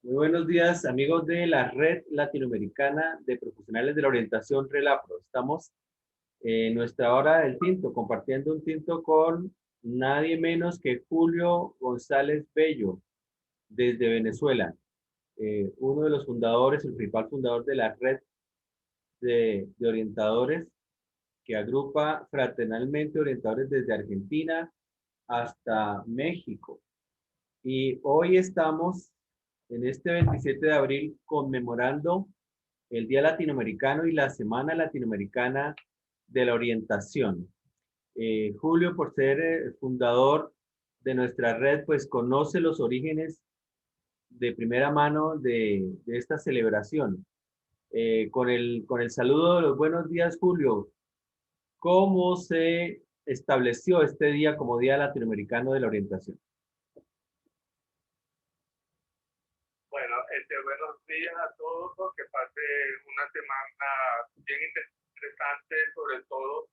Muy buenos días, amigos de la Red Latinoamericana de Profesionales de la Orientación RELAPRO. Estamos en nuestra hora del tinto, compartiendo un tinto con nadie menos que Julio González Bello, desde Venezuela, uno de los fundadores, el principal fundador de la Red de Orientadores, que agrupa fraternalmente orientadores desde Argentina hasta México. Y hoy estamos en este 27 de abril conmemorando el Día Latinoamericano y la Semana Latinoamericana de la Orientación. Julio, por ser fundador de nuestra red, pues conoce los orígenes de primera mano de esta celebración. Con el saludo de los buenos días, Julio, ¿cómo se estableció este día como Día Latinoamericano de la Orientación? Bueno, buenos días a todos, que pase una semana bien interesante, sobre todo.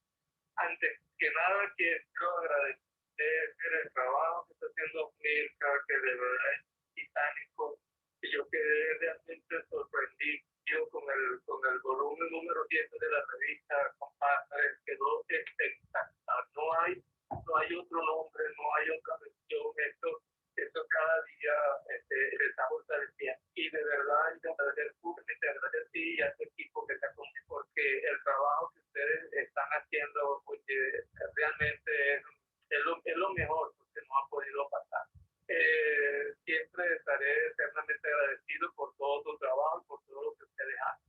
Antes que nada, quiero agradecer el trabajo que está haciendo Milka, que de verdad es titánico, y yo quedé realmente sorprendido con el volumen número 10 de la revista, compadre, quedó espectacular. No hay otro nombre, no hay otra versión, esto cada día estamos agradeciendo. Y de verdad, te agradecer a ti y a tu equipo que está conmigo, porque el trabajo que ustedes están haciendo, porque realmente es lo mejor que nos ha podido pasar. Siempre estaré eternamente agradecido por todo tu trabajo y por todo lo que ustedes hacen.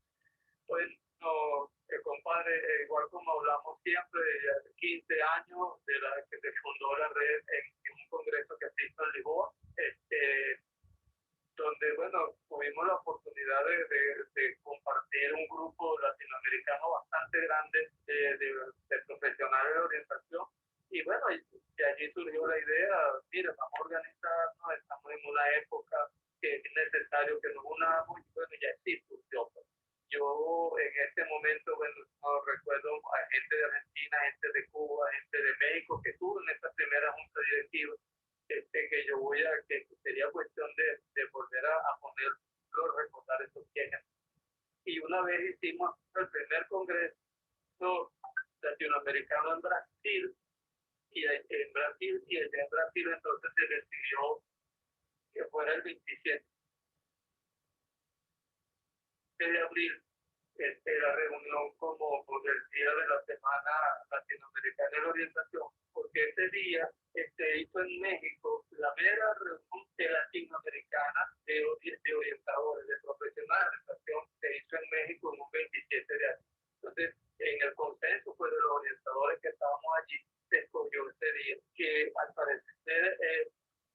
Bueno, compadre, igual como hablamos siempre, hace 15 años de la que se fundó la red en un congreso que se hizo en Lisboa, donde, bueno, tuvimos la oportunidad de compartir un grupo latinoamericano bastante grande de profesionales de orientación. Y bueno, de allí surgió la idea, mire, vamos a organizarnos, estamos en una época que es necesario que nos unamos, y bueno, ya sí surgió. Yo en este momento, bueno, no recuerdo a gente de Argentina, gente de Cuba, gente de México que estuvo en esta primera junta directiva, que yo que sería cuestión de volver a ponerlo, recordar esos tiempos. Y una vez hicimos el primer congreso latinoamericano en Brasil, y allá en Brasil entonces se decidió que fuera el 27 de abril, la reunión como el día de la Semana Latinoamericana de la Orientación, porque ese día hizo en México la mera reunión latinoamericana de orientadores, de profesionales de orientación, se hizo en México en un 27 de abril. Entonces, en el consenso pues, de los orientadores que estábamos allí, se escogió ese día, que al parecer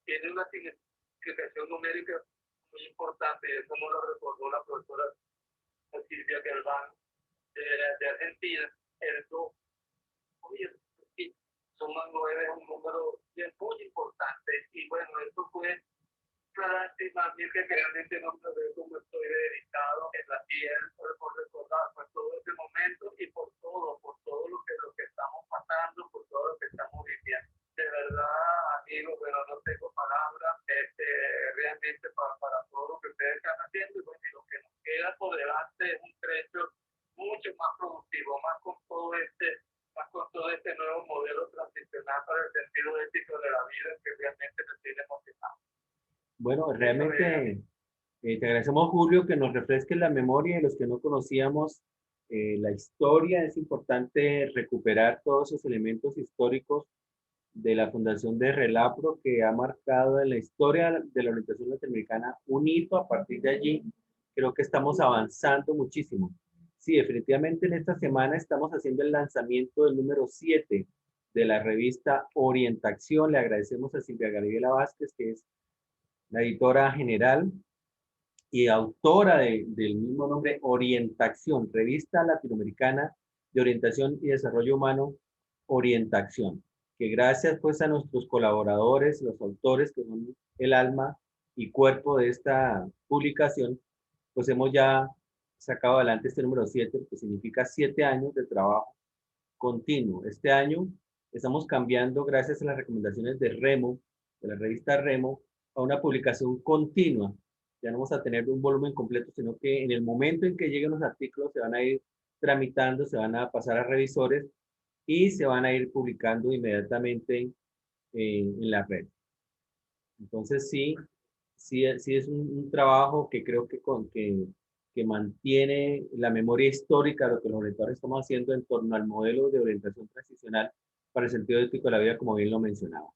tiene una significación numérica muy importante, y eso nos lo recordó la profesora Silvia Galván de Argentina. El 2, oye, sí, suma 9 es un número muy importante, y bueno, esto fue una lástima a mí que realmente no me veo como estoy dedicado en la piel por recordar pues, todo ese momento, y por todo lo que estamos pasando, por todo lo que estamos viviendo. De verdad, amigos, pero no tengo palabras realmente para todo lo que ustedes están haciendo, y bueno, y lo que nos queda por delante es un trecho mucho más productivo, más con todo este nuevo modelo transicional para el sentido ético de la vida, que realmente me tiene emocionado. Bueno, Eso es. realmente te agradecemos, Julio, que nos refresques la memoria de los que no conocíamos la historia. Es importante recuperar todos esos elementos históricos de la fundación de Relapro, que ha marcado en la historia de la orientación latinoamericana un hito. A partir de allí, creo que estamos avanzando muchísimo. Sí, definitivamente en esta semana estamos haciendo el lanzamiento del número 7 de la revista Orientación. Le agradecemos a Silvia Gabriela Vázquez, que es la editora general y autora del mismo nombre, Orientación, Revista Latinoamericana de Orientación y Desarrollo Humano, Orientación, que gracias pues a nuestros colaboradores, los autores que son el alma y cuerpo de esta publicación, pues hemos ya sacado adelante este número 7, que significa 7 años de trabajo continuo. Este año estamos cambiando, gracias a las recomendaciones de Remo, de la revista Remo, a una publicación continua Ya no vamos a tener un volumen completo, sino que en el momento en que lleguen los artículos se van a ir tramitando, se van a pasar a revisores y se van a ir publicando inmediatamente en la red. Entonces sí es un trabajo que creo que mantiene la memoria histórica de lo que los orientadores estamos haciendo en torno al modelo de orientación transicional para el sentido ético de la vida, como bien lo mencionaba.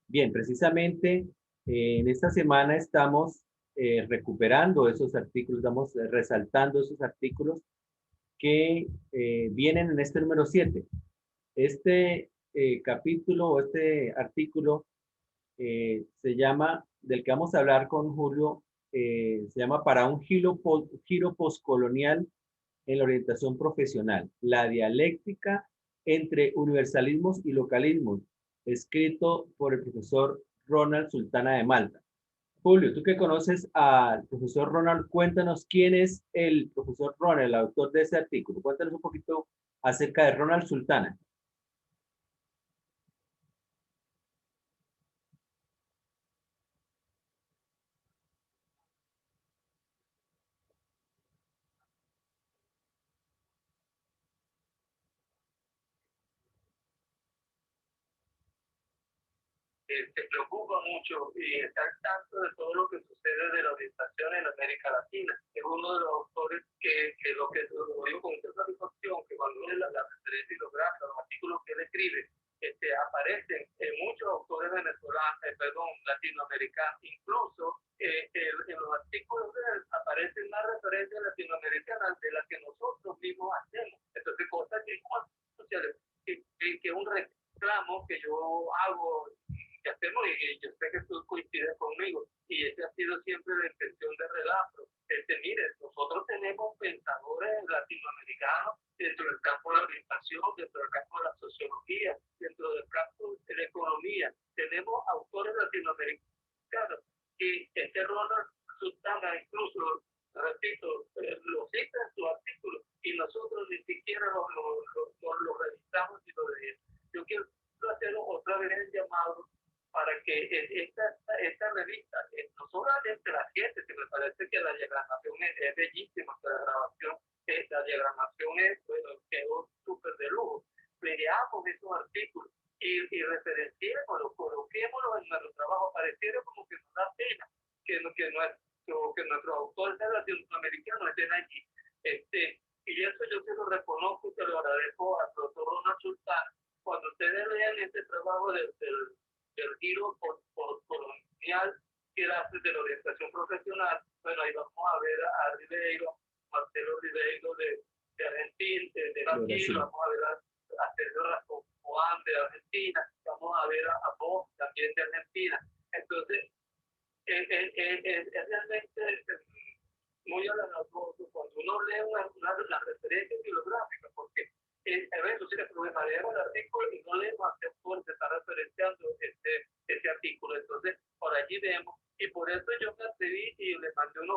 Bien, precisamente en esta semana estamos recuperando esos artículos, estamos resaltando esos artículos que vienen en este número 7. Este capítulo o este artículo se llama, del que vamos a hablar con Julio, se llama Para un giro postcolonial en la orientación profesional, la dialéctica entre universalismos y localismos, escrito por el profesor Ronald Sultana de Malta. Julio, tú que conoces al profesor Ronald, cuéntanos quién es el profesor Ronald, el autor de ese artículo. Cuéntanos un poquito acerca de Ronald Sultana. Se preocupa mucho y está al tanto de todo lo que sucede de la orientación en América Latina. Es uno de los autores que lo digo con mucha satisfacción, que cuando lee la referencia bibliográfica, los artículos que él escribe, aparecen muchos autores venezolanos, latinoamericanos, incluso en los artículos de él aparecen más referencias latinoamericanas de las que nosotros mismos hacemos. Entonces, cosas que un reclamo que yo hago que hacemos, y yo sé que tú coincides conmigo, y esa ha sido siempre la intención de Relapro. Mire, nosotros tenemos pensadores latinoamericanos dentro del campo de la orientación, dentro del campo de la sociología, dentro del campo de la economía. Tenemos autores latinoamericanos y Ronald Sultana incluso, repito, lo cita en su artículo y nosotros ni siquiera lo revisamos y lo leemos. Yo quiero hacer otra vez el llamado para que esta revista, no solamente la 7, que me parece que la diagramación es bellísima, la diagramación quedó súper de lujo, leamos esos artículos y referenciémoslos, coloquémoslos en nuestro trabajo. Pareciera como que nos da pena que nuestros autores latinoamericanos estén allí. Y eso yo se lo reconozco y se lo agradezco al profesor Ronald Sultana. Cuando ustedes lean este trabajo del giro colonial que hace de la orientación profesional, bueno, ahí vamos a ver a Ribeiro, Marcelo Ribeiro de Argentina, de Brasil, vamos a ver a Sergio Rascoan de Argentina, vamos a ver a Bosch también de Argentina. Entonces, es realmente muy alarmante cuando uno lee una referencia bibliográfica, porque a veces tiene problemas, leemos el artículo y no leemos a qué autor se está referenciando ese artículo. Entonces, por allí vemos, y por eso yo me atreví y le mandé una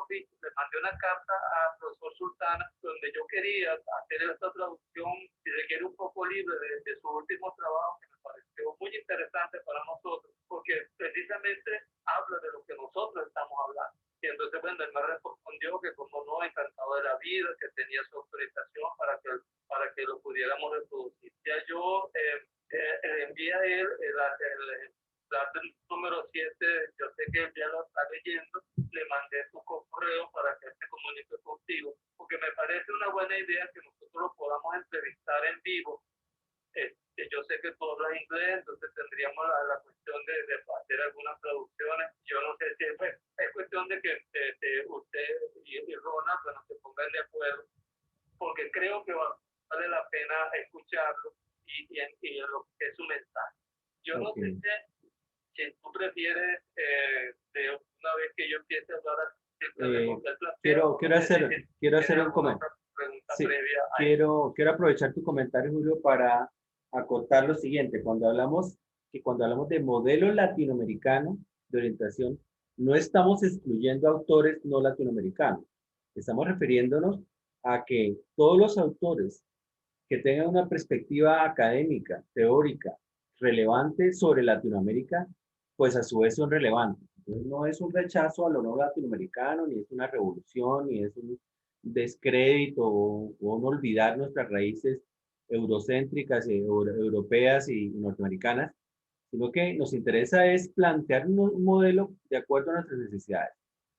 carta al profesor Sultana, donde yo quería hacer esta traducción, si se quiere, un poco libre de su último trabajo, que me pareció muy interesante para nosotros, porque precisamente habla de lo que nosotros estamos hablando. Y entonces, bueno, él me respondió que como no, encantado de la vida, que tenía su autorización para que lo pudiéramos reproducir. Ya yo le envié a él el número 7, yo sé que él ya lo está leyendo, le mandé su correo para que él se comunique contigo, porque me parece una buena idea que nosotros lo podamos entrevistar en vivo. Yo sé que tú hablas inglés, entonces tendríamos la cuestión de hacer algunas traducciones. Yo no sé si es cuestión de que usted y Ronald, bueno, se pongan de acuerdo, porque creo que vale la pena escucharlo y lo que es su mensaje. Yo no sé si tú prefieres, de una vez que yo empiece a hablar, quiero hacer un comentario. Sí, quiero aprovechar tu comentario, Julio, para acotar lo siguiente. Cuando hablamos de modelo latinoamericano de orientación, no estamos excluyendo autores no latinoamericanos. Estamos refiriéndonos a que todos los autores que tengan una perspectiva académica, teórica, relevante sobre Latinoamérica, pues a su vez son relevantes. Entonces, no es un rechazo a lo no latinoamericano, ni es una revolución, ni es un descrédito o un olvidar nuestras raíces eurocéntricas, europeas y norteamericanas, sino que nos interesa es plantear un modelo de acuerdo a nuestras necesidades.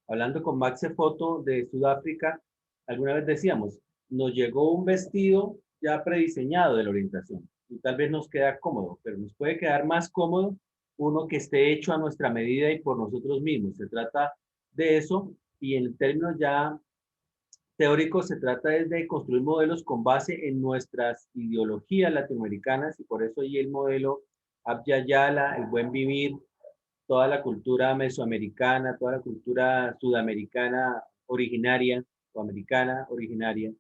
Hablando con Max Foto de Sudáfrica, alguna vez decíamos, nos llegó un vestido ya prediseñado de la orientación y tal vez nos queda cómodo, pero nos puede quedar más cómodo uno que esté hecho a nuestra medida y por nosotros mismos. Se trata de eso y en términos ya teóricos se trata de construir modelos con base en nuestras ideologías latinoamericanas y por eso ahí el modelo Abya Yala, el buen vivir, toda la cultura mesoamericana, toda la cultura sudamericana originaria o americana originaria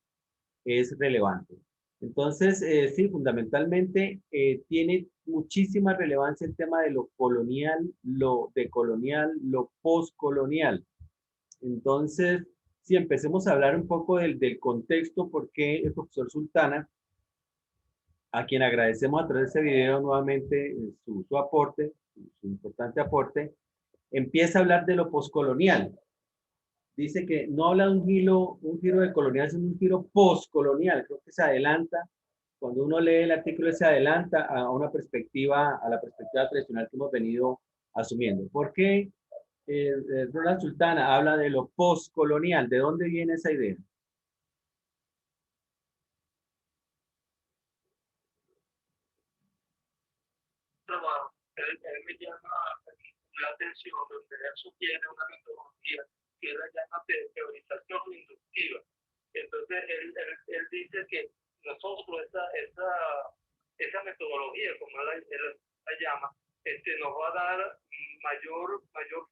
es relevante. Entonces, sí, fundamentalmente tiene muchísima relevancia el tema de lo colonial, lo decolonial, lo postcolonial. Entonces, si empecemos a hablar un poco del contexto, por qué el profesor Sultana, a quien agradecemos a través de este video nuevamente su aporte, su importante aporte, empieza a hablar de lo postcolonial. Dice que no habla de un giro de colonial, sino un giro postcolonial. Creo que se adelanta, cuando uno lee el artículo, se adelanta a una perspectiva, a la perspectiva tradicional que hemos venido asumiendo. ¿Por qué Ronald Sultana habla de lo postcolonial? ¿De dónde viene esa idea? Trabajo. Él me llama la atención donde él sugiere una metodología que él la llama teorización inductiva. Entonces, él dice que nosotros esa metodología, como él la llama, nos va a dar mayor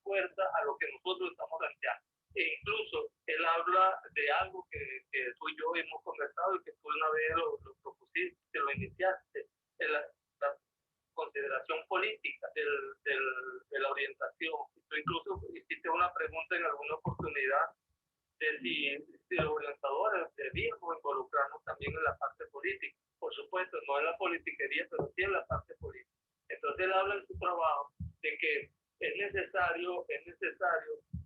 fuerza a lo que nosotros estamos planteando. E incluso él habla de algo que tú y yo hemos conversado y que tú una vez lo propusiste, que lo iniciaste, la consideración política de la orientación. Tú incluso hiciste una pregunta en alguna oportunidad de si los orientadores debíamos involucrarnos también en la parte política. Por supuesto, no en la politiquería, pero sí en la parte política. Entonces él habla en su trabajo de que es necesario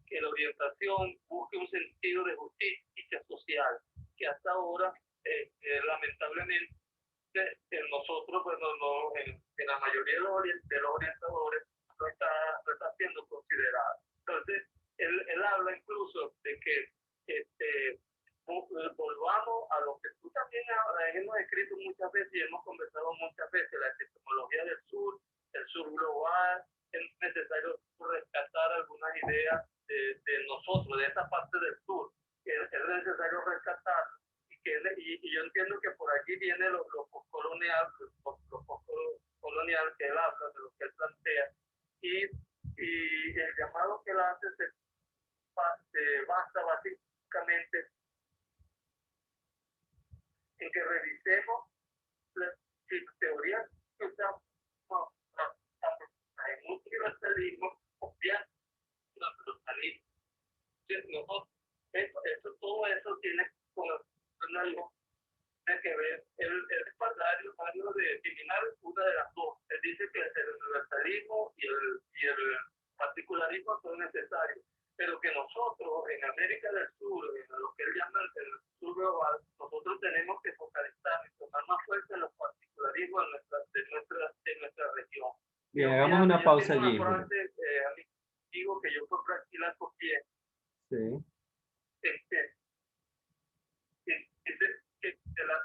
que la orientación busque un sentido de justicia social, que hasta ahora, lamentablemente, nosotros, pues, en la mayoría de los orientadores no está siendo considerado. Entonces, él habla incluso de que volvamos a lo que tú también hemos escrito muchas veces y hemos conversado muchas veces, la epistemología del el sur global. Es necesario rescatar algunas ideas de nosotros, de esa parte del sur, que es necesario rescatar. Y yo entiendo que por aquí viene lo postcolonial, que él habla, de lo que él plantea, y el llamado que él hace se basa básicamente en que revisemos las teorías que usamos en un universalismo, obviando el universalismo. Todo eso tiene algo que ver. El partidario de eliminar una de las dos. Él dice que el universalismo y el particularismo son necesarios, pero que nosotros en América del Sur, en lo que él llama el sur global, nosotros tenemos que focalizar y tomar más fuerza en los particularismos de nuestra región. Bien, hagamos una pausa allí. Una frase, amigo, que yo por aquí la copié. Sí. Que la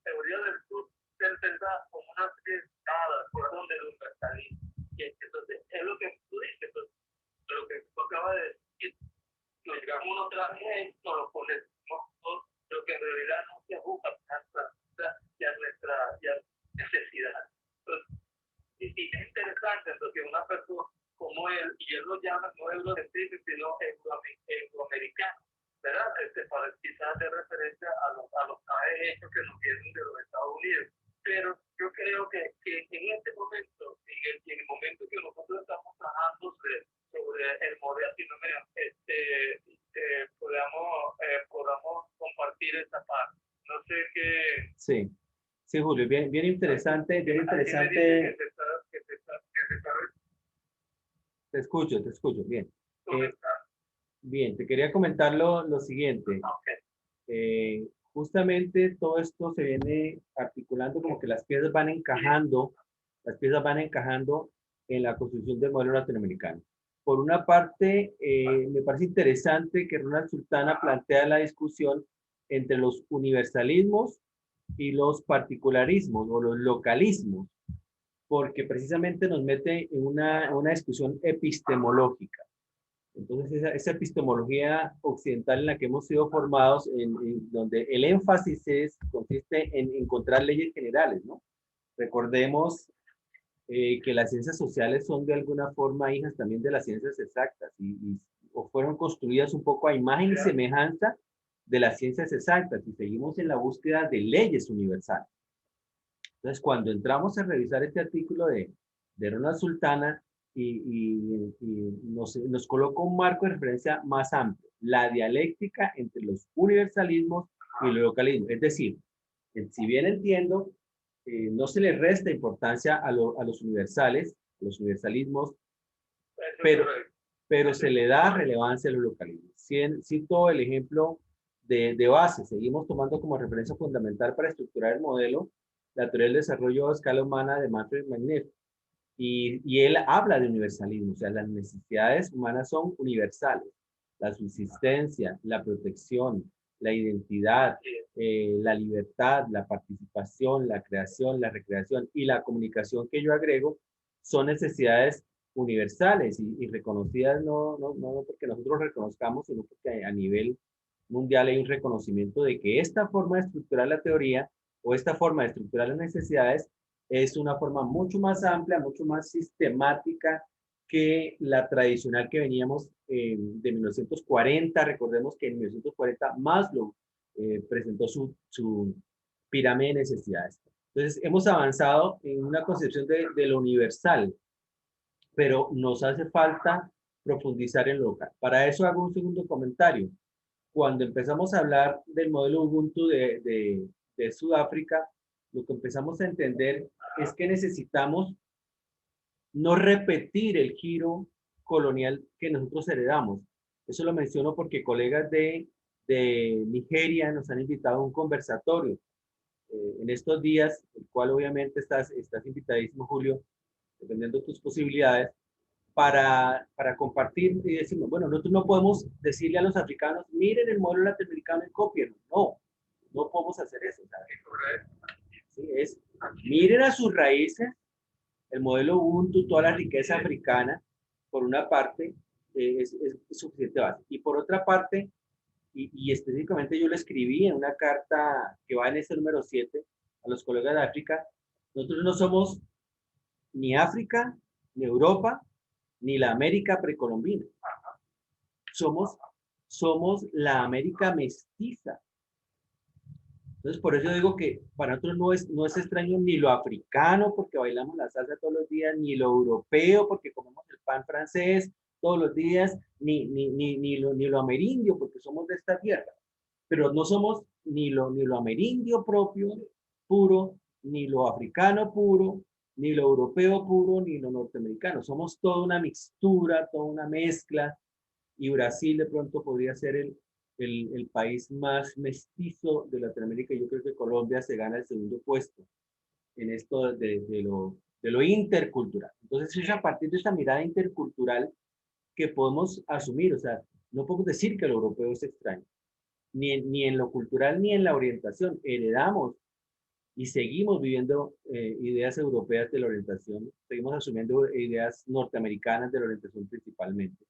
teoría del sur se presenta como una escala por donde el universalismo. Entonces, es lo que tú dices, lo que tú acabas de decir, nos llegamos a otra vez, nos lo ponemos todo, pero que en realidad no se ajusta a nuestra necesidad. Entonces, y es interesante entonces, que una persona como él, y él lo llama no eurocéntrico, sino euroamericano, ¿verdad? Para quizás hacer referencia a los hechos que nos vienen de los Estados Unidos. Pero yo creo que en este momento, en el momento que nosotros estamos trabajando sobre el modelo latinoamericano, podamos compartir esta parte. No sé qué. Sí, sí, Julio, bien interesante, bien interesante. Que se está Te escucho. te escucho, bien. ¿Dónde está? Bien, te quería comentar lo siguiente. Ok. Justamente todo esto se viene articulando como que las piezas van encajando en la construcción del modelo latinoamericano. Por una parte, me parece interesante que Ronald Sultana plantea la discusión entre los universalismos y los particularismos o los localismos, porque precisamente nos mete en una discusión epistemológica. Entonces, esa epistemología occidental en la que hemos sido formados, donde el énfasis consiste en encontrar leyes generales, ¿no? Recordemos que las ciencias sociales son de alguna forma hijas también de las ciencias exactas o fueron construidas un poco a imagen y semejanza de las ciencias exactas y seguimos en la búsqueda de leyes universales. Entonces, cuando entramos a revisar este artículo de Ronald Sultana nos coloca un marco de referencia más amplio, la dialéctica entre los universalismos y los localismos. Es decir, si bien entiendo, no se le resta importancia a los universales, los universalismos, pero se le da relevancia a los localismos. Cito el ejemplo de base, seguimos tomando como referencia fundamental para estructurar el modelo la teoría del desarrollo a escala humana de Manfred Machner. Y él habla de universalismo, o sea, las necesidades humanas son universales. La subsistencia, la protección, la identidad, la libertad, la participación, la creación, la recreación y la comunicación que yo agrego son necesidades universales y reconocidas no porque nosotros reconozcamos, sino porque a nivel mundial hay un reconocimiento de que esta forma de estructurar la teoría o esta forma de estructurar las necesidades es una forma mucho más amplia, mucho más sistemática que la tradicional que veníamos de 1940. Recordemos que en 1940 Maslow presentó su pirámide de necesidades. Entonces, hemos avanzado en una concepción de lo universal, pero nos hace falta profundizar en lo local. Para eso hago un segundo comentario. Cuando empezamos a hablar del modelo Ubuntu de Sudáfrica, lo que empezamos a entender es que necesitamos no repetir el giro colonial que nosotros heredamos. Eso lo menciono porque colegas de Nigeria nos han invitado a un conversatorio en estos días, el cual obviamente estás invitadísimo, Julio, dependiendo de tus posibilidades, para compartir y decirnos, bueno, nosotros no podemos decirle a los africanos, miren el modelo latinoamericano y copienlo. No, no podemos hacer eso. ¿Sabes? Sí, miren a sus raíces, el modelo Ubuntu, toda la riqueza africana, por una parte, es suficiente base. Y por otra parte, y específicamente yo le escribí en una carta que va en este número 7 a los colegas de África, nosotros no somos ni África, ni Europa, ni la América precolombina. Somos la América mestiza. Entonces, por eso digo que para nosotros no es extraño ni lo africano, porque bailamos la salsa todos los días, ni lo europeo, porque comemos el pan francés todos los días, ni lo amerindio, porque somos de esta tierra. Pero no somos ni lo amerindio propio, puro, ni lo africano puro, ni lo europeo puro, ni lo norteamericano. Somos toda una mixtura, toda una mezcla, y Brasil de pronto podría ser el país más mestizo de Latinoamérica. Yo creo que Colombia se gana el segundo puesto en esto de lo intercultural. Entonces es a partir de esta mirada intercultural que podemos asumir, o sea, no podemos decir que lo europeo es extraño, ni en lo cultural ni en la orientación. Heredamos y seguimos viviendo ideas europeas de la orientación, seguimos asumiendo ideas norteamericanas de la orientación principalmente.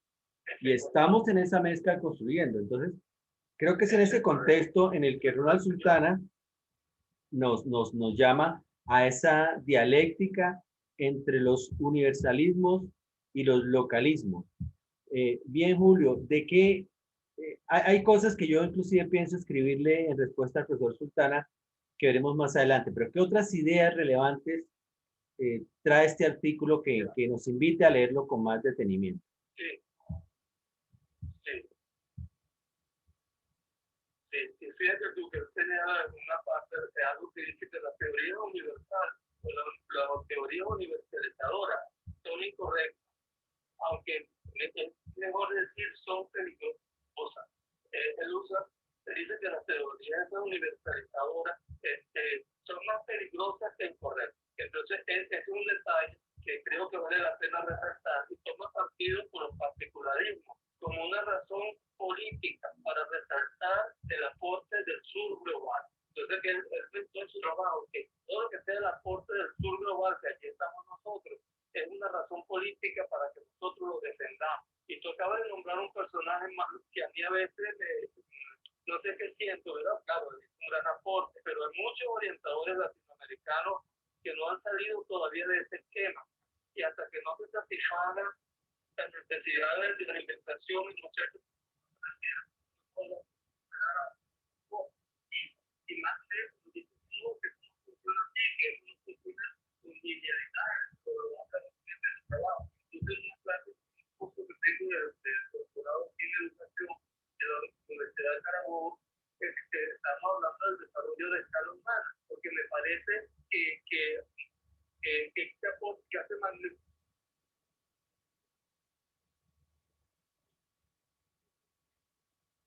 Y estamos en esa mezcla construyendo. Entonces, creo que es en ese contexto en el que Ronald Sultana nos llama a esa dialéctica entre los universalismos y los localismos. Bien, Julio, hay cosas que yo inclusive pienso escribirle en respuesta al profesor Sultana que veremos más adelante, pero ¿qué otras ideas relevantes trae este artículo que nos invite a leerlo con más detenimiento? Sí, sí. Sí, y fíjate tú que él tenía una parte de algo que dice que la teoría universal o la teoría universalizadora son incorrectas, aunque es mejor decir son peligrosas. Él usa, se dice que las teorías universalizadoras son más peligrosas que incorrectas. Entonces, es un detalle que creo que vale la pena resaltar y toma partido por los particularismos como una razón política para resaltar el aporte del sur global. Entonces, que él pensó en su trabajo que todo lo que sea el aporte del sur global, que aquí estamos nosotros, es una razón política para que nosotros lo defendamos. Y tú acabas de nombrar un personaje más que a mí a veces no sé qué siento, ¿verdad? Claro, es un gran aporte, pero hay muchos orientadores latinoamericanos que no han salido todavía de ese esquema. Y hasta que no se satisfagan las necesidades de la alimentación y muchachos, y más de eso, que no funciona así, que no funciona con linealidad, trabajo. Entonces, una clase, un curso que tengo del doctorado en educación de la Universidad de Carabobo, estamos hablando del desarrollo de escala humana, porque me parece que este aporte que hace Magnifico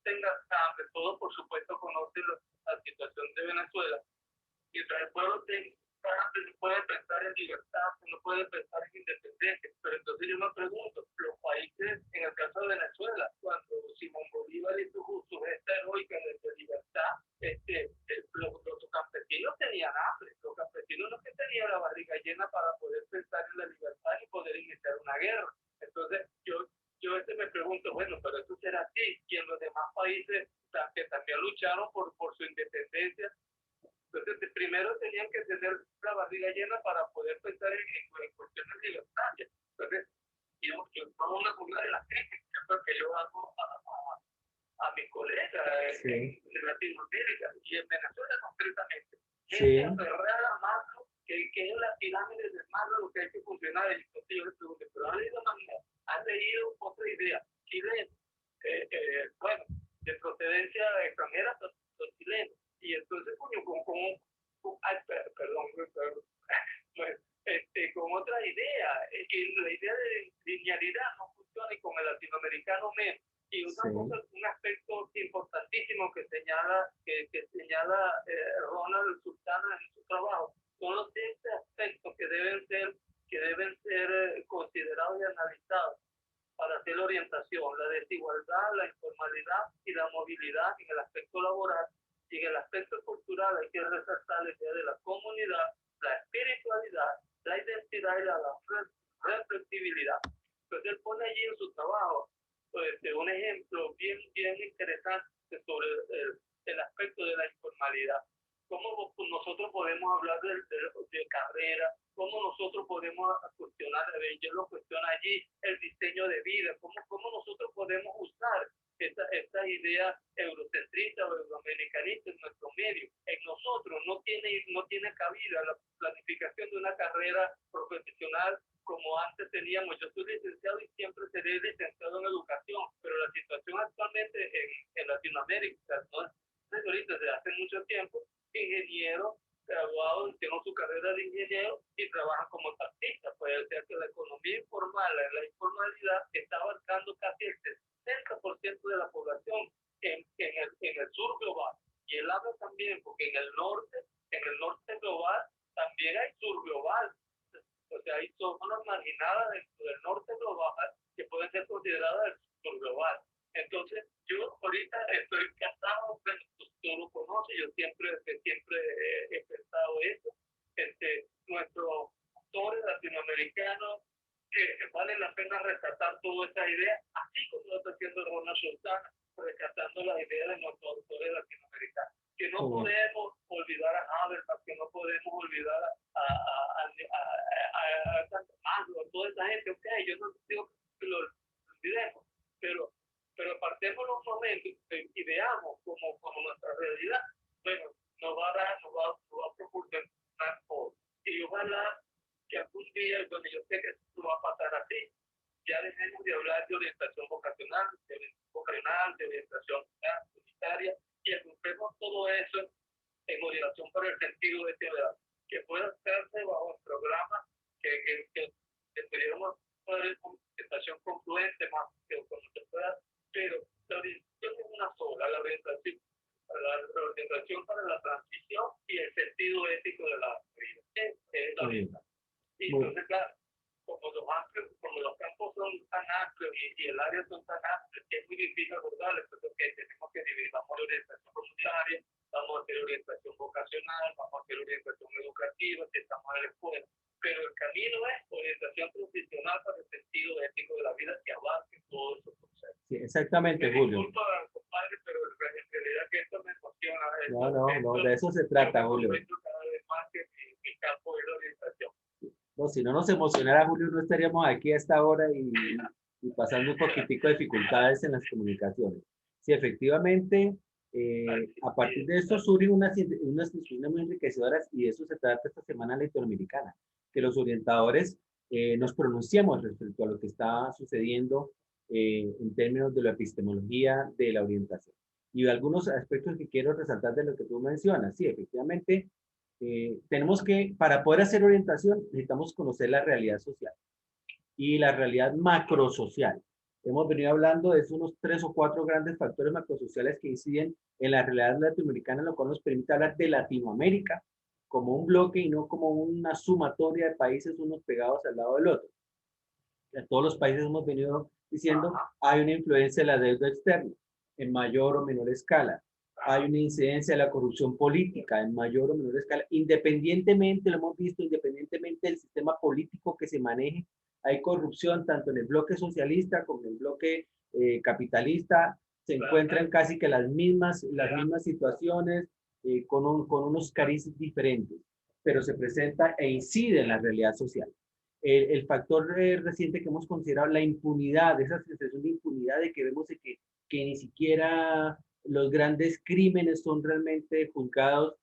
tenga hambre, todo por supuesto conoce la situación de Venezuela, mientras el pueblo tenga hambre, no puede pensar en libertad, no puede pensar en independencia, pero entonces yo me pregunto, los países, en el caso de Venezuela, cuando Simón Bolívar hizo su gesta heroica de libertad, los campesinos tenían hambre, los campesinos no que tenían la barriga llena para poder pensar en la libertad y poder iniciar una guerra. Entonces yo me pregunto, bueno, pero eso será así, y en los demás países que también lucharon por su independencia. Entonces, primero tenían que tener la barriga llena para poder pensar en cuestiones libertarias. Entonces, una de las críticas que yo hago a mis colegas sí. en Latinoamérica y en Venezuela concretamente, Sí. es aferrar a Maslow, que es la pirámide de Maslow lo que hay que funcionar. Entonces yo les pregunto, ¿pero han leído otra idea? Chileno, bueno, de procedencia extranjera, son chilenos. Y entonces, coño, perdón, bueno, con otra idea, la idea de linealidad no funciona y con el latinoamericano menos. Y una cosa, un aspecto importantísimo que señala Ronald Sultana en su trabajo, son los 7 aspectos que deben ser considerados y analizados para hacer la orientación: la desigualdad, la informalidad y la movilidad en el aspecto laboral. Y en el aspecto cultural hay que resaltar la idea de la comunidad, la espiritualidad, la identidad y la reflexibilidad. Entonces él pone allí en su trabajo un ejemplo bien interesante sobre el aspecto de la informalidad. ¿Cómo nosotros podemos hablar de carrera? ¿Cómo nosotros podemos cuestionar, yo lo cuestiono allí, el diseño de vida? ¿Cómo nosotros podemos usar esta idea eurocentrista o euroamericanista en nuestro medio? En nosotros no tiene cabida la planificación de una carrera profesional como antes teníamos. Yo soy licenciado y siempre seré licenciado en educación, pero la situación actualmente en Latinoamérica, ¿no? Ahorita desde hace mucho tiempo, ingenieros graduados tienen su carrera de ingeniero y trabajan como taxistas. Puede ser que la economía informal, la informalidad está abarcando casi el 60% de la población en el sur global. Y él habla también, porque en el norte global también hay sur global. O sea, hay zonas marginadas dentro del norte global que pueden ser consideradas el sur global. Entonces, yo ahorita estoy casado, pero tú lo conoces, yo siempre he pensado eso. Nuestros autores latinoamericanos, vale la pena rescatar todas esas ideas, así como lo está haciendo Ronald Sultana, rescatando las ideas de nuestros autores latinoamericanos. Que no podemos olvidar a Habermas, que no podemos olvidar a toda esa gente. Ok, yo no digo que lo olvidemos, pero partemos los momentos y veamos como nuestra realidad, bueno, nos va a proporcionar todo. Y ojalá que algún día, bueno, yo sé que esto va a pasar así, ya dejemos de hablar de orientación vocacional, de orientación unitaria, y agrupemos todo eso en orientación por el sentido de ciudad, que pueda hacerse bajo programas que pudiéramos poner una orientación confluente más áreas son tan amplias que es muy difícil abordarlas, porque tenemos que dividir, vamos a orientación comunitaria, vamos a hacer orientación vocacional, vamos a hacer orientación educativa, si estamos en la escuela, pero el camino es orientación profesional para el sentido ético de la vida que abarque todos esos procesos. Sí, exactamente, Julio. Disculpa, compadre, pero en realidad que esto me emociona. No, de eso se trata, Julio. Cada vez más que mi campo es la orientación. No, si no nos emocionara, Julio, no estaríamos aquí a esta hora y pasando un poquitico de dificultades en las comunicaciones. Sí, efectivamente, a partir de esto surgen unas discusiones muy enriquecedoras y de eso se trata esta Semana Latinoamericana, que los orientadores nos pronunciamos respecto a lo que está sucediendo en términos de la epistemología de la orientación. Y algunos aspectos que quiero resaltar de lo que tú mencionas. Sí, efectivamente, tenemos que, para poder hacer orientación, necesitamos conocer la realidad social y la realidad macrosocial. Hemos venido hablando de unos 3 o 4 grandes factores macrosociales que inciden en la realidad latinoamericana, lo cual nos permite hablar de Latinoamérica como un bloque y no como una sumatoria de países unos pegados al lado del otro. En todos los países hemos venido diciendo, hay una influencia de la deuda externa en mayor o menor escala. Hay una incidencia de la corrupción política en mayor o menor escala. Independientemente, lo hemos visto, independientemente del sistema político que se maneje, hay corrupción tanto en el bloque socialista como en el bloque capitalista. Se encuentran casi que las mismas situaciones con unos carices diferentes, pero se presenta e incide en la realidad social. El factor reciente que hemos considerado, la impunidad, esa sensación de impunidad de que vemos que ni siquiera los grandes crímenes son realmente juzgados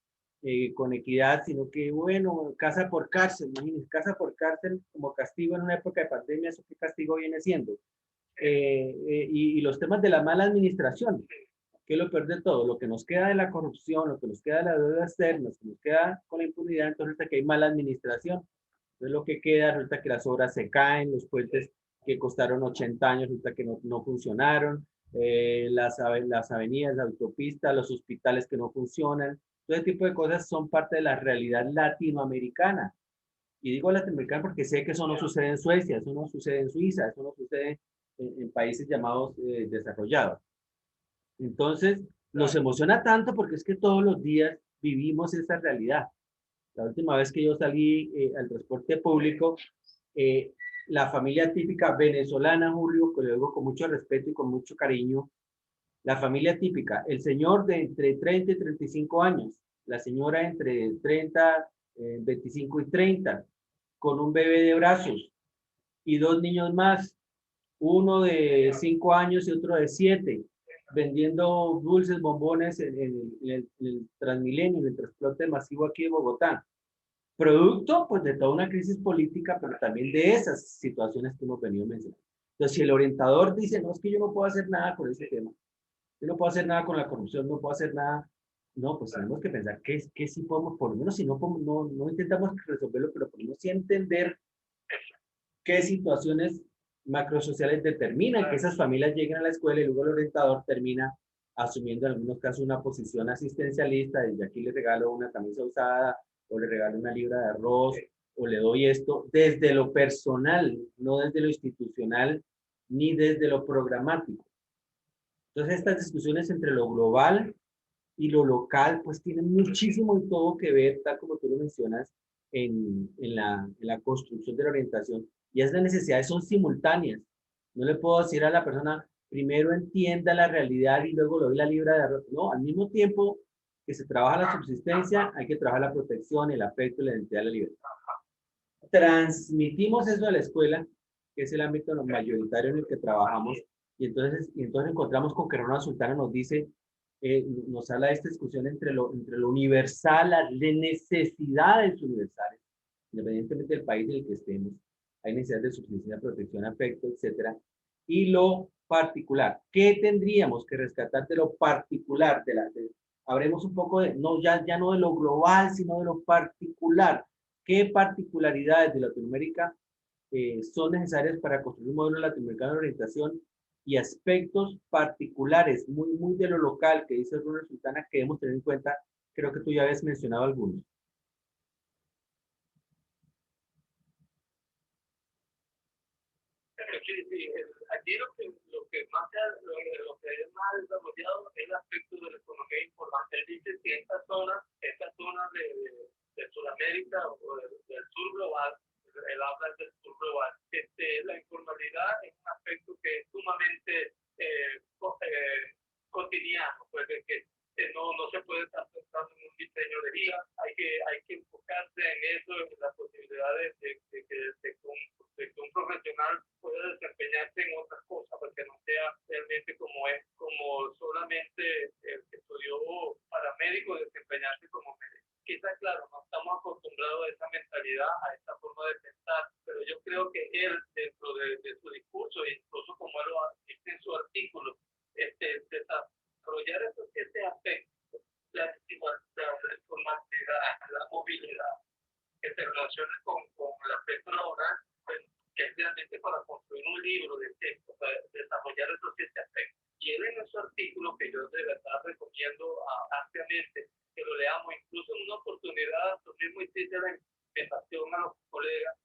con equidad, sino que, bueno, casa por cárcel, imagínense, casa por cárcel como castigo en una época de pandemia, ¿eso qué castigo viene siendo? Y los temas de la mala administración, que es lo peor de todo, lo que nos queda de la corrupción, lo que nos queda de la deuda externa, lo que nos queda con la impunidad, entonces hasta que hay mala administración. Entonces lo que queda, resulta que las obras se caen, los puentes que costaron 80 años, resulta que no funcionaron, las avenidas, la autopista, los hospitales que no funcionan. Todo ese tipo de cosas son parte de la realidad latinoamericana. Y digo latinoamericana porque sé que eso no sucede en Suecia, eso no sucede en Suiza, eso no sucede en países llamados desarrollados. Entonces, nos emociona tanto porque es que todos los días vivimos esa realidad. La última vez que yo salí al transporte público, la familia típica venezolana, Julio, que lo digo con mucho respeto y con mucho cariño, la familia típica, el señor de entre 30 y 35 años, la señora entre 30, 25 y 30, con un bebé de brazos y 2 niños más, uno de 5 años y otro de 7, vendiendo dulces, bombones en el Transmilenio, en el transporte masivo aquí en Bogotá. Producto, pues, de toda una crisis política, pero también de esas situaciones que hemos venido mencionando. Entonces, si el orientador dice, no, es que yo no puedo hacer nada con ese tema, yo no puedo hacer nada con la corrupción, no puedo hacer nada, no, pues tenemos que pensar que sí podemos, por lo menos si no, no intentamos resolverlo, pero por lo menos sí entender qué situaciones macrosociales determinan que esas familias lleguen a la escuela y luego el orientador termina asumiendo en algunos casos una posición asistencialista, desde aquí le regalo una camisa usada, o le regalo una libra de arroz, o le doy esto, desde lo personal, no desde lo institucional, ni desde lo programático. Entonces, estas discusiones entre lo global y lo local, pues tienen muchísimo y todo que ver, tal como tú lo mencionas, en la construcción de la orientación. Y esas necesidades son simultáneas. No le puedo decir a la persona, primero entienda la realidad y luego le doy la libra de arroz. No, al mismo tiempo que se trabaja la subsistencia, hay que trabajar la protección, el afecto, la identidad, la libertad. Transmitimos eso a la escuela, que es el ámbito mayoritario en el que trabajamos, y entonces encontramos con que Ronald Sultana nos dice, nos habla de esta discusión entre lo universal, las necesidades universales, independientemente del país en el que estemos, hay necesidades de subsistencia, protección, afecto, etcétera, y lo particular. ¿Qué tendríamos que rescatar de lo particular? Habremos un poco de, no, ya no de lo global, sino de lo particular. ¿Qué particularidades de Latinoamérica son necesarias para construir un modelo latinoamericano de orientación y aspectos particulares, muy de lo local, que dice Ronald Sultana, que debemos tener en cuenta? Creo que tú ya habías mencionado algunos. sí, sí. Aquí lo que más lo que es más desarrollado es el aspecto de la economía informal. Él dice que estas zonas de Sudamérica o del sur global, él habla del sur global, la informalidad es un aspecto que es sumamente cotidiano, pues de que no se puede estar pensando en un diseño de día, hay que enfocarse en eso, en las posibilidades de que un profesional pueda desempeñarse en otras cosas, porque no sea realmente como solamente el que estudió para médico desempeñarse como médico. Quizás, claro, no estamos acostumbrados a esa mentalidad, a esa forma de pensar, pero yo creo que él, dentro de su discurso, e incluso como él lo dice en su artículo, desarrollar ese aspecto, la informalidad, la movilidad, que se relaciona con el aspecto laboral, pues, que es realmente para construir un libro de texto, para desarrollar esos 7 aspectos. Y él en su artículo, que yo de verdad recomiendo ampliamente que lo leamos, incluso en una oportunidad, tú mismo hiciste la invitación a los colegas,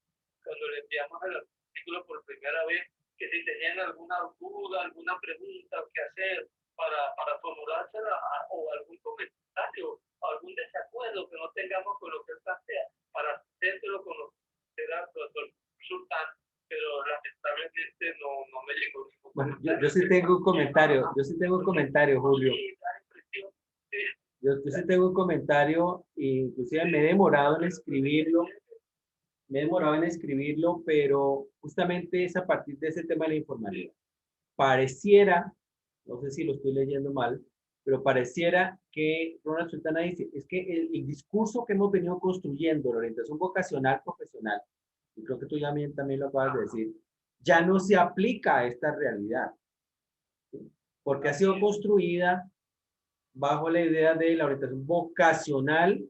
cuando le enviamos el artículo por primera vez, que si tenían alguna duda, alguna pregunta que hacer para formulársela o algún comentario, o algún desacuerdo que no tengamos con lo que él plantea, para hacérselo conocer al doctor Sultán, pero lamentablemente no me llegó ningún Bueno, comentario. yo sí tengo un comentario, Julio. Yo sí tengo un comentario, inclusive me he demorado en escribirlo, pero justamente es a partir de ese tema de la informalidad. Pareciera, no sé si lo estoy leyendo mal, pero pareciera que Ronald Sultana dice, es que el discurso que hemos venido construyendo, la orientación vocacional profesional, y creo que tú también lo acabas de decir, ya no se aplica a esta realidad, ¿sí? Porque ha sido construida bajo la idea de la orientación vocacional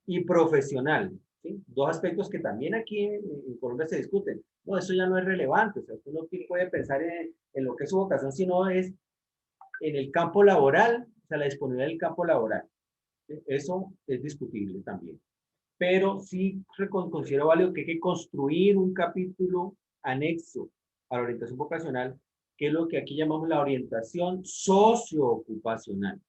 y profesional, ¿sí? Dos aspectos que también aquí en Colombia se discuten. No, eso ya no es relevante, o sea, usted no puede pensar en lo que es su vocación, sino es en el campo laboral, o sea, la disponibilidad del campo laboral. ¿Sí? Eso es discutible también. Pero sí considero válido que hay que construir un capítulo anexo a la orientación vocacional, que es lo que aquí llamamos la orientación socioocupacional.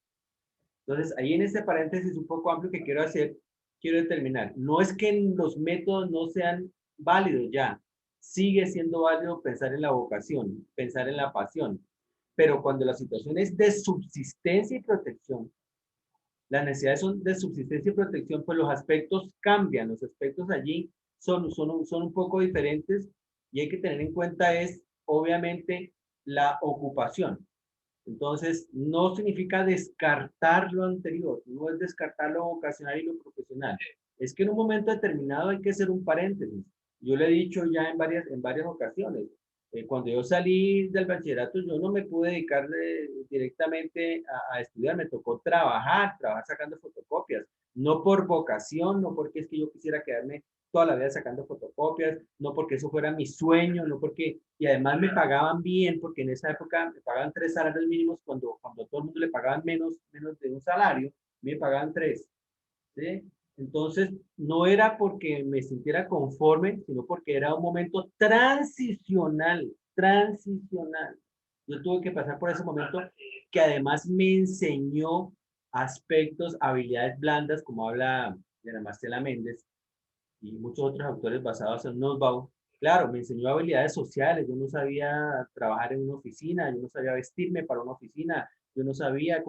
Entonces, ahí en este paréntesis un poco amplio que quiero hacer, quiero determinar, no es que los métodos no sean válidos ya, sigue siendo válido pensar en la vocación, pensar en la pasión, pero cuando la situación es de subsistencia y protección, las necesidades son de subsistencia y protección, pues los aspectos cambian, los aspectos allí son un poco diferentes y hay que tener en cuenta es, obviamente, la ocupación. Entonces, no significa descartar lo anterior, no es descartar lo vocacional y lo profesional. Es que en un momento determinado hay que hacer un paréntesis. Yo le he dicho ya en varias ocasiones, cuando yo salí del bachillerato, yo no me pude dedicar directamente a estudiar, me tocó trabajar sacando fotocopias, no por vocación, no porque es que yo quisiera quedarme toda la vida sacando fotocopias, no porque eso fuera mi sueño, no porque, y además me pagaban bien, porque en esa época me pagaban 3 salarios mínimos cuando a todo el mundo le pagaban menos de un salario, me pagaban 3, ¿sí? Entonces, no era porque me sintiera conforme, sino porque era un momento transicional. Yo tuve que pasar por ese momento que además me enseñó aspectos, habilidades blandas, como habla de Marcela Méndez, y muchos otros autores basados en Nussbaum. Claro, me enseñó habilidades sociales, yo no sabía trabajar en una oficina, yo no sabía vestirme para una oficina, yo no sabía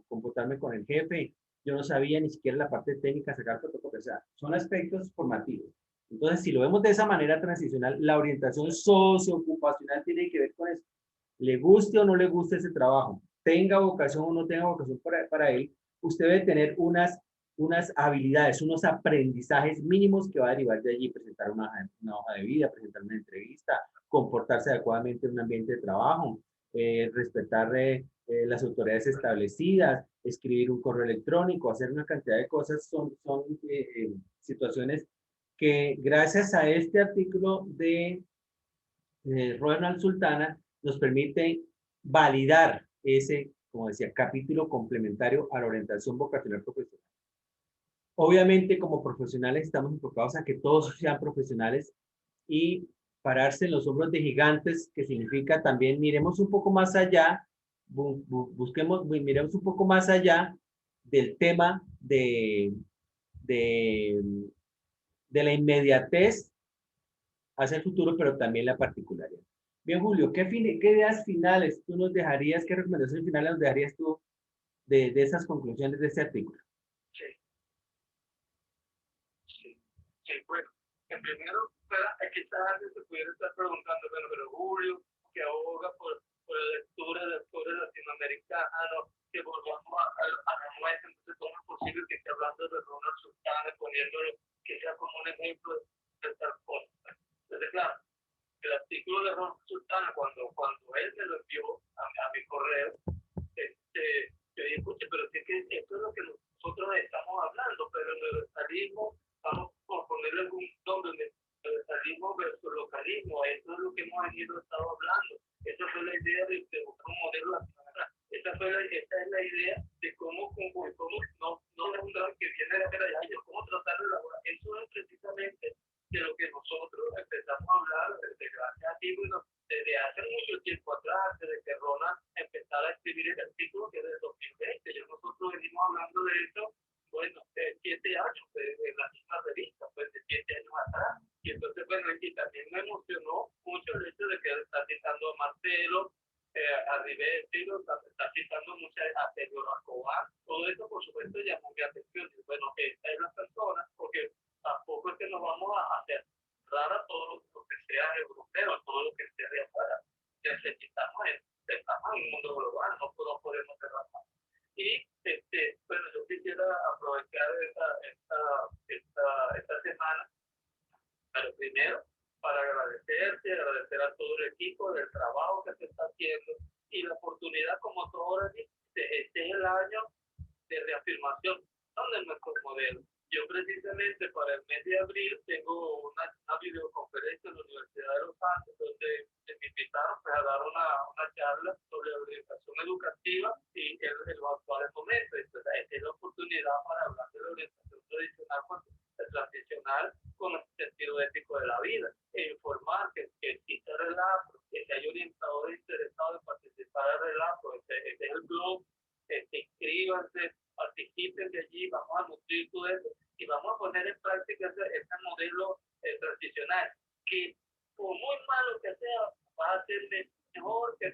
comportarme con el jefe, yo no sabía ni siquiera la parte técnica, sacar fotocopias, o sea, son aspectos formativos. Entonces, si lo vemos de esa manera transicional, la orientación socioocupacional tiene que ver con eso. Le guste o no le guste ese trabajo, tenga vocación o no tenga vocación para él, usted debe tener unas habilidades, unos aprendizajes mínimos que va a derivar de allí, presentar una hoja de vida, presentar una entrevista, comportarse adecuadamente en un ambiente de trabajo, respetar las autoridades establecidas, escribir un correo electrónico, hacer una cantidad de cosas, son situaciones que gracias a este artículo de Ronald Sultana nos permite validar ese, como decía, capítulo complementario a la orientación vocacional profesional. Obviamente, como profesionales, estamos enfocados a que todos sean profesionales y pararse en los hombros de gigantes, que significa también miremos un poco más allá, miremos un poco más allá del tema de, de la inmediatez hacia el futuro, pero también la particularidad. Bien, Julio, ¿qué ideas finales tú nos dejarías, qué recomendaciones finales nos dejarías tú de esas conclusiones de este artículo? Sí, sí, sí, bueno, en primero, para quizás alguien se pudiera estar preguntando, bueno, pero Julio, que aboga por la lectura de autores latinoamericanos, que volvamos a la nuestra, entonces cómo es posible que esté hablando de Ronald Sultana, poniéndolo que sea como un ejemplo de tal cosa. Entonces, claro, el artículo de Ronald Sultana, cuando él me lo envió a mi correo, yo dije, escuche, pero es que esto es lo que nosotros estamos hablando, pero el universalismo, vamos a ponerle algún nombre, universalismo versus localismo, esto es lo que hemos estado hablando. Esa fue la idea de buscar un modelo nacional. Esa es la idea de cómo no es un drama que viene de allá, cómo tratar de elaborar. Eso es precisamente de lo que nosotros empezamos a hablar desde gracias a ti, bueno, desde hace mucho tiempo atrás, desde que Ronald empezara a escribir el artículo que es del 2020, ya nosotros venimos hablando de eso, bueno, 7 años, en la misma revista, pues de 7 años atrás, y entonces, bueno, y también me emocionó mucho el hecho de que él está citando a Marcelo, a Rivetti, está citando mucho a Pedro Escobar, todo esto por supuesto llamó mi atención, y bueno, esta es la persona, porque tampoco es que nos vamos a hacer rara todo lo que sea europeo, todo lo que sea de afuera. Estamos en un mundo global, no podemos cerrar más. Y bueno, yo quisiera aprovechar esta semana, pero primero para agradecer a todo el equipo del trabajo que se está haciendo y la oportunidad, como tú ahora dices, este es el año de reafirmación, no de nuestro modelo. Yo precisamente para el mes de abril tengo una videoconferencia en la Universidad de Los Andes donde me invitaron pues, a dar una charla sobre la orientación educativa y el actual momento. Entonces, esta es la oportunidad para hablar de la orientación tradicional, transicional con el sentido ético de la vida e informar que existe el relato, que hay orientadores interesados en participar del relato. Este es el blog, inscríbanse, participen de allí, vamos a nutrir todo eso y vamos a poner en práctica este modelo transicional que por muy malo que sea va a ser mejor que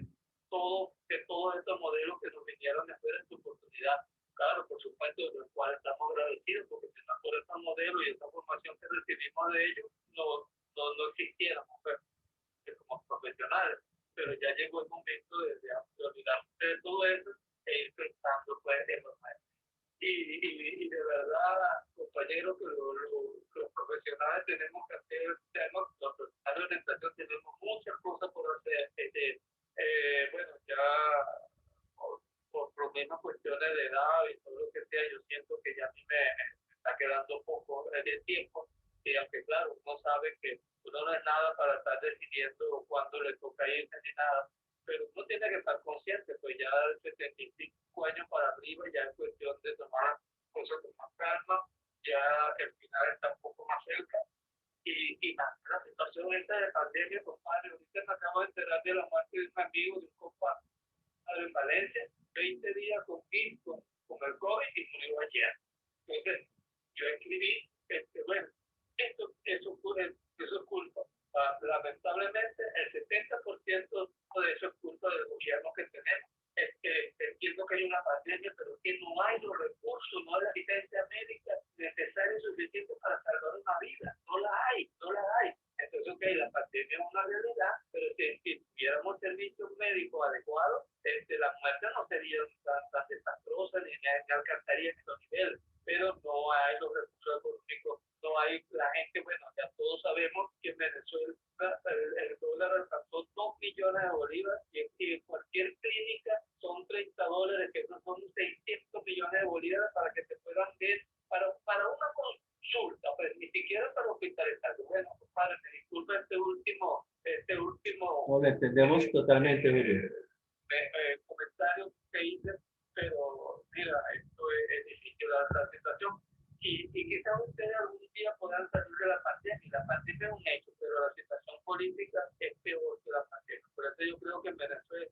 todos estos modelos que nos vinieron después de su oportunidad. Claro, por supuesto, de los cuales estamos agradecidos porque si no por estos modelos y esta formación que recibimos de ellos no existiéramos pues, como profesionales, pero ya llegó el momento de olvidarse de todo eso e ir pensando pues, en los maestros. Y de verdad, compañeros, que los profesionales tenemos que hacer, los profesionales de orientación tenemos muchas cosas por hacer. Bueno, ya por mismas cuestiones de edad y todo lo que sea, yo siento que ya a mí me está quedando poco de tiempo. Y aunque claro, uno sabe que uno no es nada para estar decidiendo cuándo le toca irse ni nada, pero uno tiene que estar consciente, pues ya de 75 años para arriba ya es cuestión de tomar cosas con más calma, ya el final está un poco más cerca. Y más, la situación esta de pandemia, compadre, ahorita me acabo de enterar de la muerte de un amigo, de un compadre en Valencia, 20 días con el COVID y murió ayer. Entonces, yo escribí, bueno, eso es culpa. Lamentablemente, el 70% de eso es culpa del gobierno que tenemos. Entiendo que hay una pandemia, pero que no hay los recursos, no hay la asistencia médica necesaria y suficiente para salvar una vida. No la hay. Entonces, ok, la pandemia es una realidad, pero si tuviéramos servicios médicos adecuados, la muerte no sería tan desastrosa ni alcanzaría estos niveles. Pero no hay los recursos económicos, no hay la gente, bueno, ya todos sabemos que en Venezuela el dólar alcanzó 2 millones de bolívares y en cualquier clínica son $30, que no son 600 millones de bolívares para que te puedan ver para una consulta, pues ni siquiera para hospitalizarlo. Bueno, compadre, me disculpa este último. No, lo entendemos totalmente, Julio. Comentario que hice, pero mira, esto es difícil la situación. y quizás ustedes algún día puedan salir de la pandemia. La pandemia es un hecho, pero la situación política es peor que la pandemia. Por eso yo creo que en Venezuela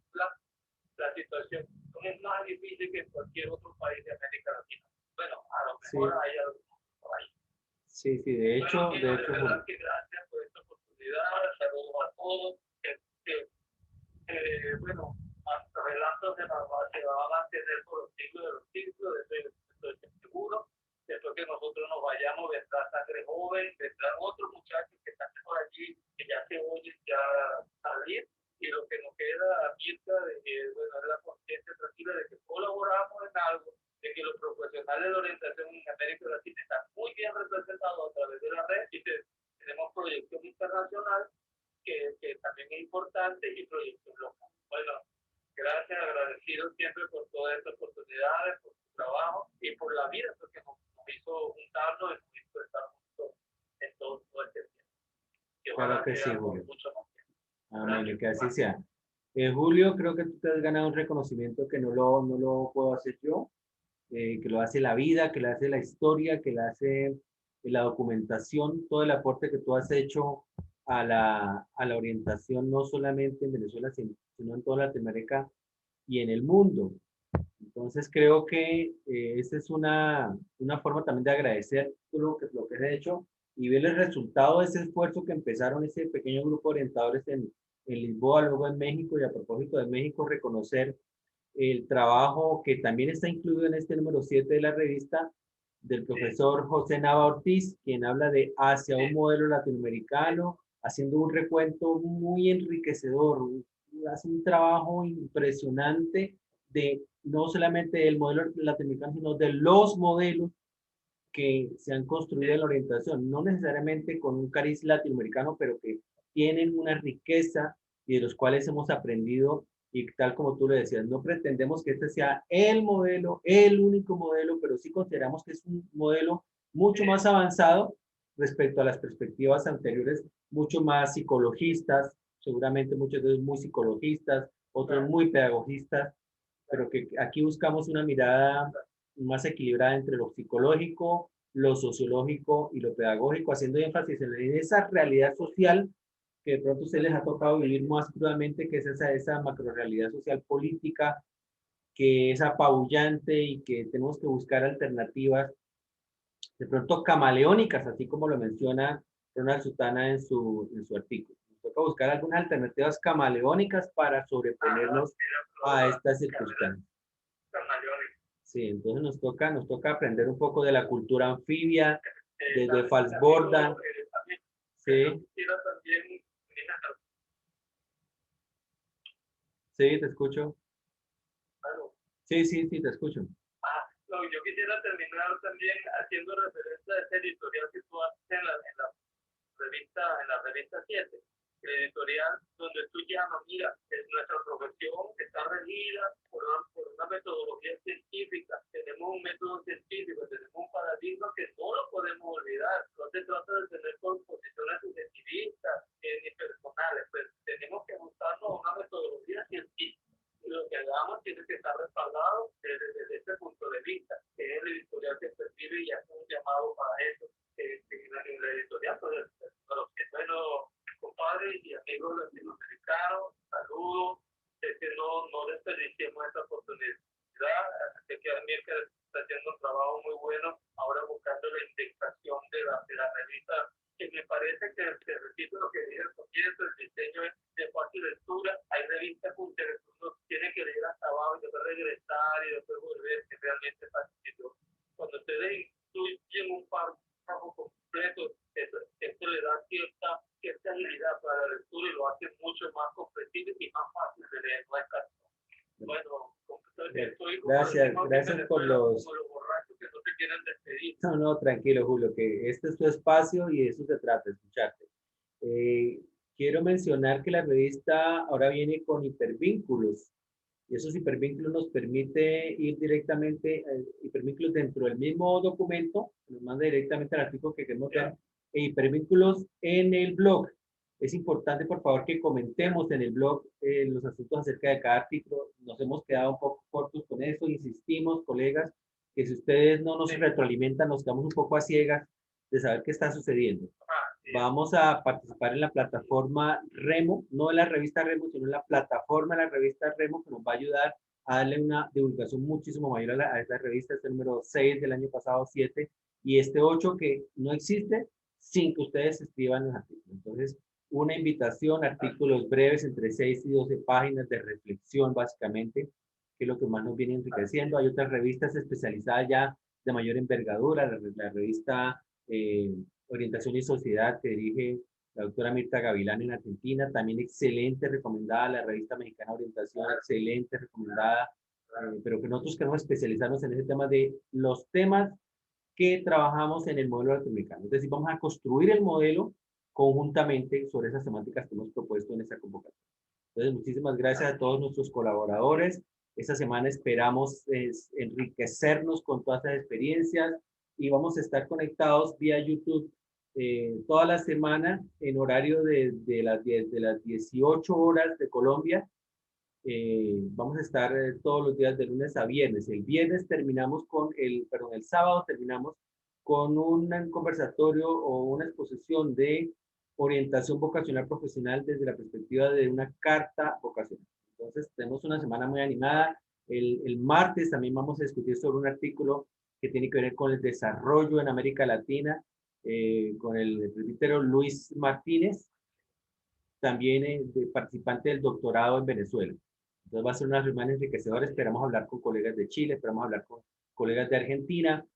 la situación es más difícil que en cualquier otro país de América Latina. Bueno, a lo Sí, mejor hay algunos países. sí, sí, de hecho, Bueno, de de hecho, verdad que gracias por esta oportunidad. Saludos a todos. Bueno, relatos de la base van a mantener por los siglos de los siglos, de eso estoy seguro. Después que nosotros nos vayamos, vendrá sangre joven, vendrán otros muchachos que están por allí, que ya se oyen ya salir. Y lo que nos queda, Mirta, de que, bueno, es la conciencia tranquila de que colaboramos en algo, de que los profesionales de orientación en América Latina están muy bien representados a través de la red y tenemos proyección internacional que también es importante y proyectos locales. Bueno, gracias, agradecido siempre por todas estas oportunidades, por su trabajo y por la vida, porque nos hizo juntarnos y nos hizo estar juntos en todo este tiempo. Que claro ojalá que sí, sea por Julio. mucho más tiempo. Amén, y Gracias, que así Juan. sea. Julio, creo que tú te has ganado un reconocimiento que no lo puedo hacer yo, que lo hace la vida, que lo hace la historia, que lo hace la documentación, todo el aporte que tú has hecho a la orientación, no solamente en Venezuela, sino en toda Latinoamérica y en el mundo. Entonces creo que esa es una forma también de agradecer lo que has hecho y ver el resultado de ese esfuerzo que empezaron ese pequeño grupo de orientadores en Lisboa, luego en México, y a propósito de México, reconocer el trabajo que también está incluido en este número 7 de la revista del profesor José Nava Ortiz, quien habla de hacia un modelo latinoamericano, haciendo un recuento muy enriquecedor, hace un trabajo impresionante de no solamente del modelo latinoamericano, sino de los modelos que se han construido en la orientación, no necesariamente con un cariz latinoamericano, pero que tienen una riqueza y de los cuales hemos aprendido y tal como tú le decías, no pretendemos que este sea el modelo, el único modelo, pero sí consideramos que es un modelo mucho más avanzado respecto a las perspectivas anteriores, mucho más psicologistas, seguramente muchos de ellos muy psicologistas, otros muy pedagogistas, pero que aquí buscamos una mirada más equilibrada entre lo psicológico, lo sociológico y lo pedagógico, haciendo énfasis en esa realidad social que de pronto a ustedes les ha tocado vivir más crudamente, que es esa macrorealidad social política, que es apabullante y que tenemos que buscar alternativas, de pronto camaleónicas, así como lo menciona Ronald Sutana en su artículo. Nos toca buscar algunas alternativas camaleónicas para sobreponernos a estas circunstancias. Sí, entonces nos toca aprender un poco de la cultura anfibia, de Falsborda. Sí, sí, te escucho. Sí, sí, sí, te escucho. No, yo quisiera terminar también haciendo referencia a ese editorial que tú haces en la revista 7, el editorial donde tú llamas, mira, nuestra profesión está regida por una metodología científica, tenemos un método científico, tenemos un paradigma que no lo podemos olvidar, no se trata de tener posiciones subjetivistas ni personales, pues tenemos que ajustarnos a una metodología científica. Y lo que hagamos tiene que estar respaldado desde este punto de vista, que es el editorial que percibe y hace un llamado para eso. En la editorial, pues, bueno, compadres y amigos latinoamericanos, saludos, que no desperdiciemos esta oportunidad. Sé que América está haciendo un trabajo muy bueno, ahora buscando la indexación de la revista, que me parece que, repito lo que dije al comienzo, el diseño es de fácil lectura, hay revistas que uno tiene que leer hasta abajo y después regresar y después volver, que realmente es fácil. Cuando ustedes incluyen un párrafo completo, esto le da cierta agilidad para la lectura y lo hace mucho más comprensible y más fácil de leer, no es caso. Bueno, gracias por los... Como los borrachos que no se quieren despedir. No, tranquilo, Julio, que este es tu espacio y de eso se trata, escucharte. Quiero mencionar que la revista ahora viene con hipervínculos y esos hipervínculos nos permite ir directamente, hipervínculos dentro del mismo documento, nos manda directamente al artículo que queremos ver, e hipervínculos en el blog. Es importante, por favor, que comentemos en el blog los asuntos acerca de cada artículo. Nos hemos quedado un poco cortos con eso, insistimos, colegas, que si ustedes no nos retroalimentan, nos quedamos un poco a ciegas de saber qué está sucediendo. Vamos a participar en la plataforma Remo, no en la revista Remo, sino en la plataforma de la revista Remo, que nos va a ayudar a darle una divulgación muchísimo mayor a esta revista. Este número 6 del año pasado, 7, y este 8 que no existe sin que ustedes escriban los artículos. Entonces, una invitación, artículos breves entre 6 y 12 páginas de reflexión, básicamente, que es lo que más nos viene enriqueciendo. Hay otras revistas especializadas ya de mayor envergadura, la revista Orientación y Sociedad, que dirige la doctora Mirta Gavilán en Argentina, también excelente, recomendada, la revista mexicana Orientación, excelente, recomendada, pero que nosotros queremos especializarnos en ese tema de los temas que trabajamos en el modelo latinoamericano. Es decir, vamos a construir el modelo conjuntamente sobre esas temáticas que hemos propuesto en esta convocatoria. Entonces, muchísimas gracias a todos nuestros colaboradores. Esta semana esperamos enriquecernos con todas estas experiencias y vamos a estar conectados vía YouTube toda la semana en horario de las 10, de las 18 horas de Colombia. Vamos a estar todos los días de lunes a viernes. El viernes terminamos el sábado terminamos con un conversatorio o una exposición de orientación vocacional profesional desde la perspectiva de una carta vocacional. Entonces, tenemos una semana muy animada. El martes también vamos a discutir sobre un artículo que tiene que ver con el desarrollo en América Latina, con el presbítero Luis Martínez, también participante del doctorado en Venezuela. Entonces va a ser una reunión enriquecedora. Esperamos hablar con colegas de Chile, esperamos hablar con colegas de Argentina.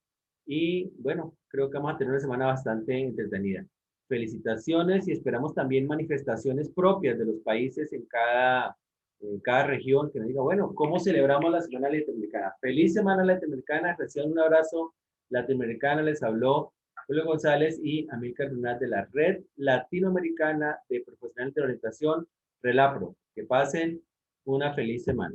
Y bueno, creo que vamos a tener una semana bastante entretenida. Felicitaciones y esperamos también manifestaciones propias de los países en cada región que nos diga, bueno, ¿cómo celebramos la Semana Latinoamericana? Feliz Semana Latinoamericana, reciban un abrazo latinoamericano, les habló Julio González y Amílcar Hernández de la Red Latinoamericana de Profesionales de Orientación, RELAPRO. Que pasen una feliz semana.